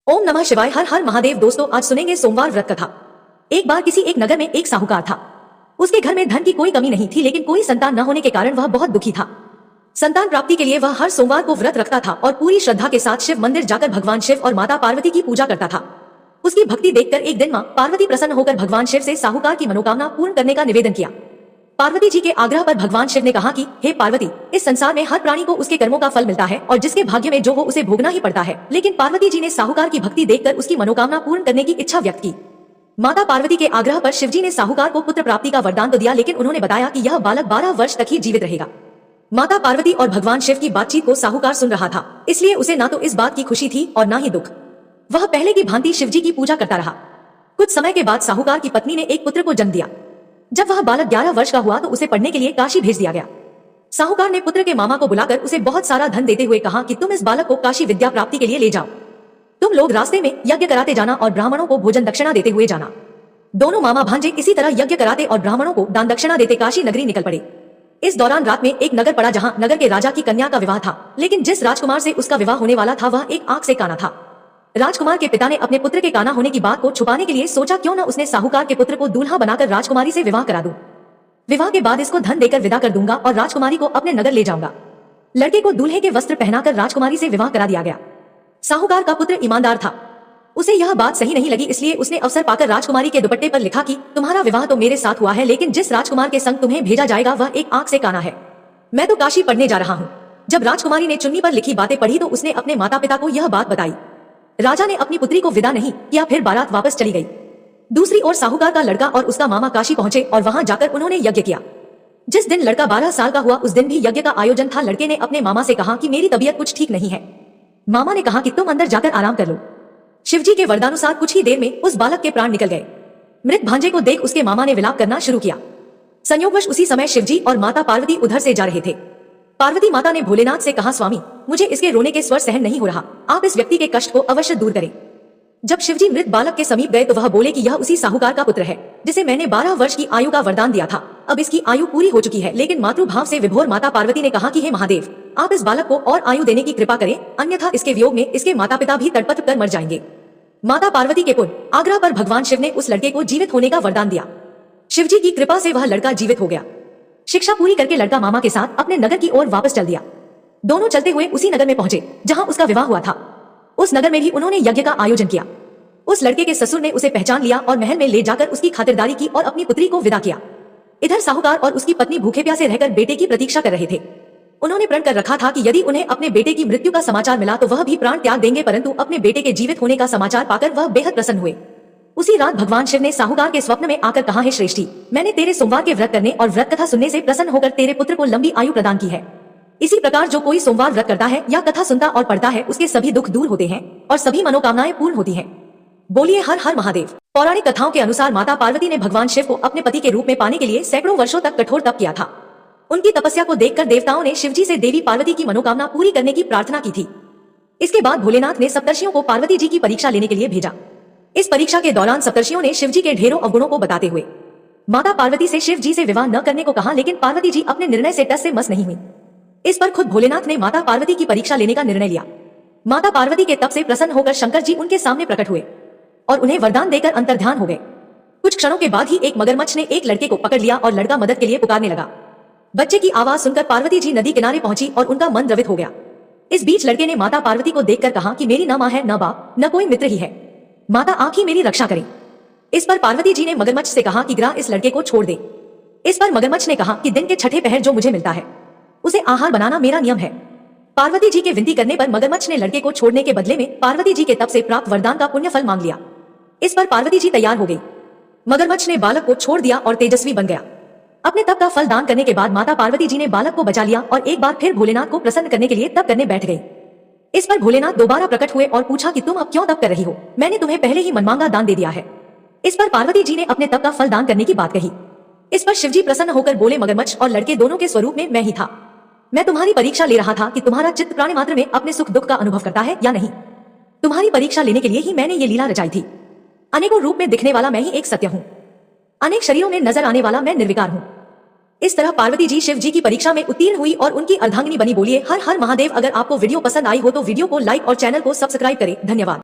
ओम नमः शिवाय। हर हर महादेव। दोस्तों, आज सुनेंगे सोमवार व्रत कथा। एक बार किसी एक नगर में एक साहूकार था। उसके घर में धन की कोई कमी नहीं थी, लेकिन कोई संतान न होने के कारण वह बहुत दुखी था। संतान प्राप्ति के लिए वह हर सोमवार को व्रत रखता था और पूरी श्रद्धा के साथ शिव मंदिर जाकर भगवान शिव और माता पार्वती की पूजा करता था। उसकी भक्ति देखकर एक दिन मां पार्वती प्रसन्न होकर भगवान शिव से साहूकार की मनोकामना पूर्ण करने का निवेदन किया। पार्वती जी के आग्रह पर भगवान शिव ने कहा कि हे पार्वती, इस संसार में हर प्राणी को उसके कर्मों का फल मिलता है और जिसके भाग्य में जो हो उसे भोगना ही पड़ता है। लेकिन पार्वती जी ने साहूकार की भक्ति देखकर उसकी मनोकामना पूर्ण करने की इच्छा व्यक्त की। माता पार्वती के आग्रह पर शिवजी ने साहूकार को पुत्र प्राप्ति का वरदान तो दिया, लेकिन उन्होंने बताया कि यह बालक 12 वर्ष तक ही जीवित रहेगा। माता पार्वती और भगवान शिव की बातचीत को साहूकार सुन रहा था, इसलिए उसे न तो इस बात की खुशी थी और न ही दुख। वह पहले की भांति शिवजी की पूजा करता रहा। कुछ समय के बाद साहूकार की पत्नी ने एक पुत्र को जन्म दिया। जब वह बालक 11 वर्ष का हुआ तो उसे पढ़ने के लिए काशी भेज दिया गया। साहूकार ने पुत्र के मामा को बुलाकर उसे बहुत सारा धन देते हुए कहा कि तुम इस बालक को काशी विद्या प्राप्ति के लिए ले जाओ। तुम लोग रास्ते में यज्ञ कराते जाना और ब्राह्मणों को भोजन दक्षिणा देते हुए जाना। दोनों मामा भांजे इसी तरह यज्ञ कराते और ब्राह्मणों को दान दक्षिणा देते काशी नगरी निकल पड़े। इस दौरान रात में एक नगर पड़ा जहाँ नगर के राजा की कन्या का विवाह था, लेकिन जिस राजकुमार से उसका विवाह होने वाला था वह एक आंख से काना था। राजकुमार के पिता ने अपने पुत्र के काना होने की बात को छुपाने के लिए सोचा क्यों न उसने साहूकार के पुत्र को दूल्हा बनाकर राजकुमारी से विवाह करा दूं। विवाह के बाद इसको धन देकर विदा कर दूंगा और राजकुमारी को अपने नगर ले जाऊंगा। लड़के को दूल्हे के वस्त्र पहनाकर राजकुमारी से विवाह करा दिया गया। साहूकार का पुत्र ईमानदार था। उसे यह बात सही नहीं लगी, इसलिए उसने अवसर पाकर राजकुमारी के दुपट्टे पर लिखा कि तुम्हारा विवाह तो मेरे साथ हुआ है, लेकिन जिस राजकुमार के संग तुम्हें भेजा जाएगा वह एक आंख से काना है। मैं तो काशी पढ़ने जा रहा हूँ। जब राजकुमारी ने चुन्नी पर लिखी बातें पढ़ी तो उसने अपने माता पिता को यह बात बताई। राजा ने अपनी पुत्री को विदा नहीं किया, फिर बारात वापस चली गई। दूसरी ओर साहूकार का लड़का और उसका मामा काशी पहुंचे और वहां जाकर उन्होंने यज्ञ किया। जिस दिन लड़का 12 साल का हुआ उस दिन भी यज्ञ का आयोजन था। लड़के ने अपने मामा से कहा कि मेरी तबीयत कुछ ठीक नहीं है। मामा ने कहा कि तुम अंदर जाकर आराम कर लो। शिवजी के वरदानुसार कुछ ही देर में उस बालक के प्राण निकल गए। मृत भांजे को देख उसके मामा ने विलाप करना शुरू किया। संयोगवश उसी समय शिवजी और माता पार्वती उधर से जा रहे थे। पार्वती माता ने भोलेनाथ से कहा, स्वामी, मुझे इसके रोने के स्वर सहन नहीं हो रहा, आप इस व्यक्ति के कष्ट को अवश्य दूर करें। जब शिवजी मृत बालक के समीप गए तो वह बोले कि यह उसी साहूकार का पुत्र है जिसे मैंने 12 वर्ष की आयु का वरदान दिया था। अब इसकी आयु पूरी हो चुकी है, लेकिन मातृभाव से विभोर माता पार्वती ने कहा कि हे महादेव, आप इस बालक को और आयु देने की कृपा करें, अन्यथा इसके वियोग में इसके माता पिता भी तड़पत कर मर जाएंगे। माता पार्वती के पुण्य आग्रह पर भगवान शिव ने उस लड़के को जीवित होने का वरदान दिया। शिवजी की कृपा से वह लड़का जीवित हो गया। शिक्षा पूरी करके लड़का मामा के साथ अपने नगर की ओर वापस चल दिया। दोनों चलते हुए उसी नगर में पहुंचे जहां उसका विवाह हुआ था। उस नगर में भी उन्होंने यज्ञ का आयोजन किया। उस लड़के के ससुर ने उसे पहचान लिया और महल में ले जाकर उसकी खातिरदारी की और अपनी पुत्री को विदा किया। इधर साहूकार और उसकी पत्नी भूखे प्यासे रहकर बेटे की प्रतीक्षा कर रहे थे। उन्होंने प्रण कर रखा था कि यदि उन्हें अपने बेटे की मृत्यु का समाचार मिला तो वह भी प्राण त्याग देंगे, परंतु अपने बेटे के जीवित होने का समाचार पाकर वह बेहद प्रसन्न हुए। उसी रात भगवान शिव ने साहूकार के स्वप्न में आकर कहा, हे श्रेष्ठी, मैंने तेरे सोमवार के व्रत करने और व्रत कथा सुनने से प्रसन्न होकर तेरे पुत्र को लंबी आयु प्रदान की है। इसी प्रकार जो कोई सोमवार व्रत करता है या कथा सुनता और पढ़ता है उसके सभी दुख दूर होते हैं और सभी मनोकामनाएं पूर्ण होती हैं। बोलिए हर हर महादेव। पौराणिक कथाओं के अनुसार माता पार्वती ने भगवान शिव को अपने पति के रूप में पाने के लिए सैकड़ों वर्षों तक कठोर तप किया था। उनकी तपस्या को देखकर देवताओं ने शिवजी से देवी पार्वती की मनोकामना पूरी करने की प्रार्थना की थी। इसके बाद भोलेनाथ ने सप्तर्षियों को पार्वती जी की परीक्षा लेने के लिए भेजा। इस परीक्षा के दौरान सप्तर्षियों ने शिवजी के ढेरों अवगुणों को बताते हुए माता पार्वती से शिव जी से विवाह न करने को कहा, लेकिन पार्वती जी अपने निर्णय से टस से मस नहीं हुई। इस पर खुद भोलेनाथ ने माता पार्वती की परीक्षा लेने का निर्णय लिया। माता पार्वती के तप से प्रसन्न होकर शंकर जी उनके सामने प्रकट हुए और उन्हें वरदान देकर अंतर्ध्यान हो गए। कुछ क्षणों के बाद ही एक मगरमच्छ ने एक लड़के को पकड़ लिया और लड़का मदद के लिए पुकारने लगा। बच्चे की आवाज सुनकर पार्वती जी नदी किनारे पहुंची और उनका मन द्रवित हो गया। इस बीच लड़के ने माता पार्वती को देखकर कहा कि मेरी न माँ है, न बाप, न कोई मित्र ही है। माता आप ही मेरी रक्षा करें। इस पर पार्वती जी ने मगरमच्छ से कहा कि गिरा इस लड़के को छोड़ दे। इस पर मगरमच्छ ने कहा कि दिन के छठे पहर जो मुझे मिलता है उसे आहार बनाना मेरा नियम है। पार्वती जी के विनती करने पर मगरमच्छ ने लड़के को छोड़ने के बदले में पार्वती जी के तप से प्राप्त वरदान का पुण्य फल मांग लिया। इस पर पार्वती जी तैयार हो गई। मगरमच्छ ने बालक को छोड़ दिया और तेजस्वी बन गया। अपने तप का फल दान करने के बाद माता पार्वती जी ने बालक को बचा लिया और एक बार फिर भोलेनाथ को प्रसन्न करने के लिए तप करने बैठ गई। इस पर भोलेनाथ दोबारा प्रकट हुए और पूछा कि तुम अब क्यों तप कर रही हो, मैंने तुम्हें पहले ही मनमांगा दान दे दिया है। इस पर पार्वती जी ने अपने तप का फल दान करने की बात कही। इस पर शिवजी प्रसन्न होकर बोले, मगरमच्छ और लड़के दोनों के स्वरूप में मैं ही था। मैं तुम्हारी परीक्षा ले रहा था कि तुम्हारा चित्त प्राणी मात्र में अपने सुख दुख का अनुभव करता है या नहीं। तुम्हारी परीक्षा लेने के लिए ही मैंने ये लीला रचाई थी। अनेकों रूप में दिखने वाला मैं ही एक सत्य हूँ, अनेक शरीरों में नजर आने वाला मैं निर्विकार हूँ। इस तरह पार्वती जी शिव जी की परीक्षा में उत्तीर्ण हुई और उनकी अर्धांगिनी बनी। बोलिए हर हर महादेव। अगर आपको वीडियो पसंद आई हो तो वीडियो को लाइक और चैनल को सब्सक्राइब करें। धन्यवाद।